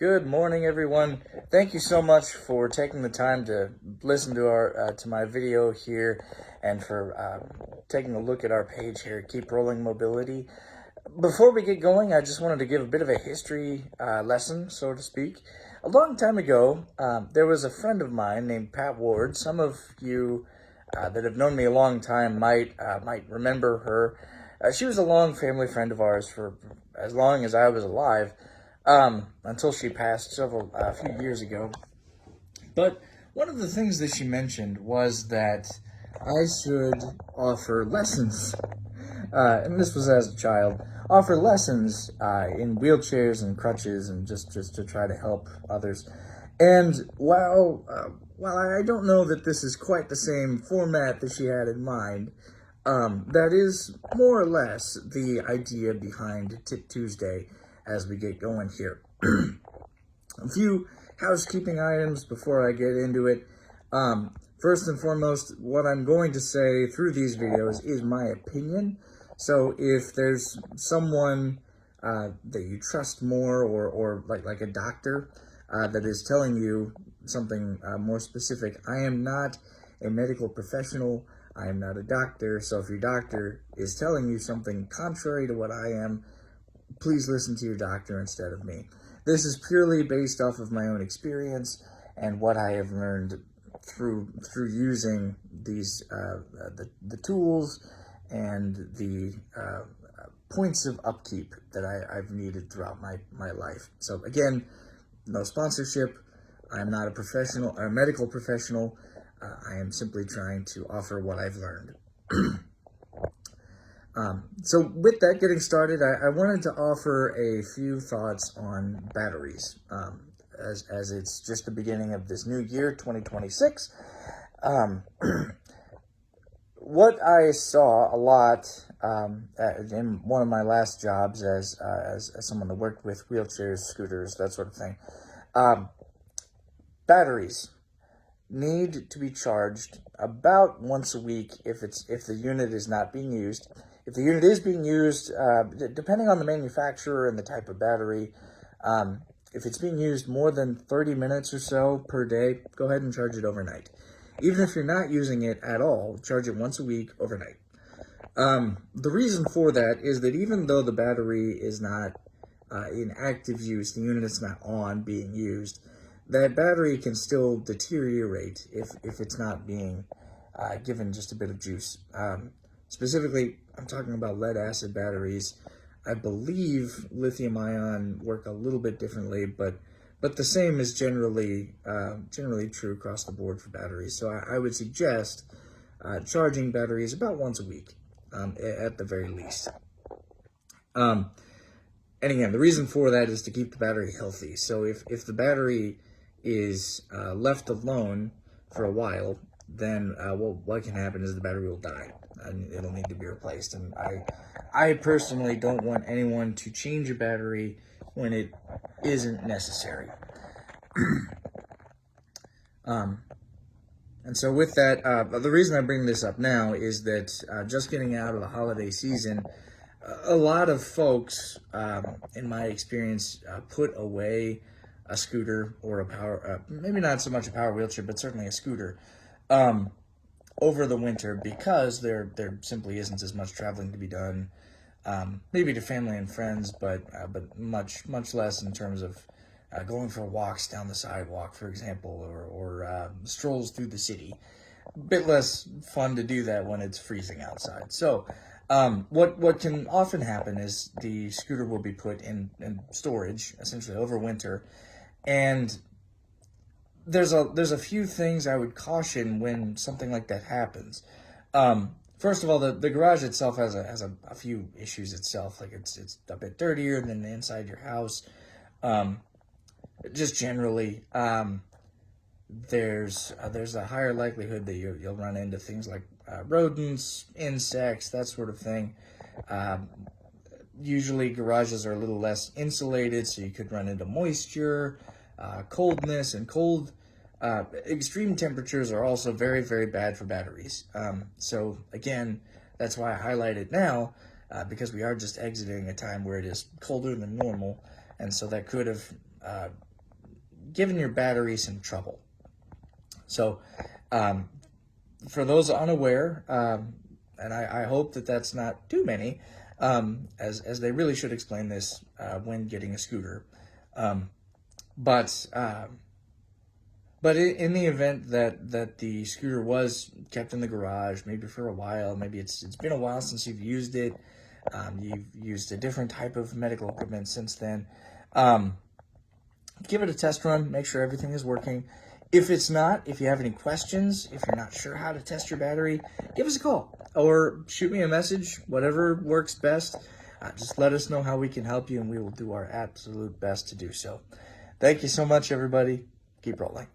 Good morning, everyone. Thank you so much for taking the time to listen to our to my video here, and for taking a look at our page here, Keep Rolling Mobility. Before we get going, I just wanted to give a bit of a history lesson, so to speak. A long time ago, there was a friend of mine named Pat Ward. Some of you that have known me a long time might remember her. She was a long family friend of ours for as long as I was alive, until she passed a few years ago. But one of the things that she mentioned was that I should offer lessons, and this was as a child, offer lessons in wheelchairs and crutches, and just to try to help others. And while I don't know that this is quite the same format that she had in mind, that is more or less the idea behind Tip Tuesday as we get going here. A few housekeeping items before I get into it. First and foremost, what I'm going to say through these videos is my opinion. So if there's someone that you trust more, or like a doctor that is telling you something more specific, I am not a medical professional. I am not a doctor. So if your doctor is telling you something contrary to what I am, please listen to your doctor instead of me. This is purely based off of my own experience and what I have learned through using these the tools and the points of upkeep that I've needed throughout my life. So again, no sponsorship. I'm not a professional or a medical professional. I am simply trying to offer what I've learned. So with that getting started, I wanted to offer a few thoughts on batteries, as it's just the beginning of this new year, 2026. What I saw a lot in one of my last jobs as someone that worked with wheelchairs, scooters, that sort of thing, batteries need to be charged about once a week if the unit is not being used. If the unit is being used, depending on the manufacturer and the type of battery, if it's being used more than 30 minutes or so per day, go ahead and charge it overnight. Even if you're not using it at all, charge it once a week overnight. The reason for that is that even though the battery is not in active use, the unit is not on being used, that battery can still deteriorate if it's not being given just a bit of juice. Specifically, I'm talking about lead-acid batteries. I believe lithium-ion work a little bit differently, but the same is generally true across the board for batteries. So I would suggest charging batteries about once a week, at the very least. And again, the reason for that is to keep the battery healthy. So if the battery is left alone for a while, then what can happen is the battery will die and it'll need to be replaced. And I personally don't want anyone to change a battery when it isn't necessary. And so with that, the reason I bring this up now is that just getting out of the holiday season, a lot of folks, in my experience, put away a scooter or a power, maybe not so much a power wheelchair, but certainly a scooter, over the winter, because there simply isn't as much traveling to be done, maybe to family and friends, but much less in terms of going for walks down the sidewalk, for example, or strolls through the city. A bit less fun to do that when it's freezing outside. So what can often happen is the scooter will be put in storage, essentially over winter, and there's a few things I would caution when something like that happens. First of all, the garage itself has a few issues itself. Like it's a bit dirtier than inside your house. Just generally, there's a higher likelihood that you'll run into things like rodents, insects, that sort of thing. Usually garages are a little less insulated, so you could run into moisture, coldness, and extreme temperatures are also very, very bad for batteries. So again, that's why I highlight it now, because we are just exiting a time where it is colder than normal, and so that could have giving your battery some trouble. So for those unaware, and I hope that that's not too many, as they really should explain this when getting a scooter. But in the event that the scooter was kept in the garage, maybe for a while, maybe it's been a while since you've used it, you've used a different type of medical equipment since then, give it a test run, make sure everything is working. If it's not, if you have any questions, if you're not sure how to test your battery, give us a call or shoot me a message, whatever works best. Just let us know how we can help you, and we will do our absolute best to do so. Thank you so much, everybody. Keep rolling.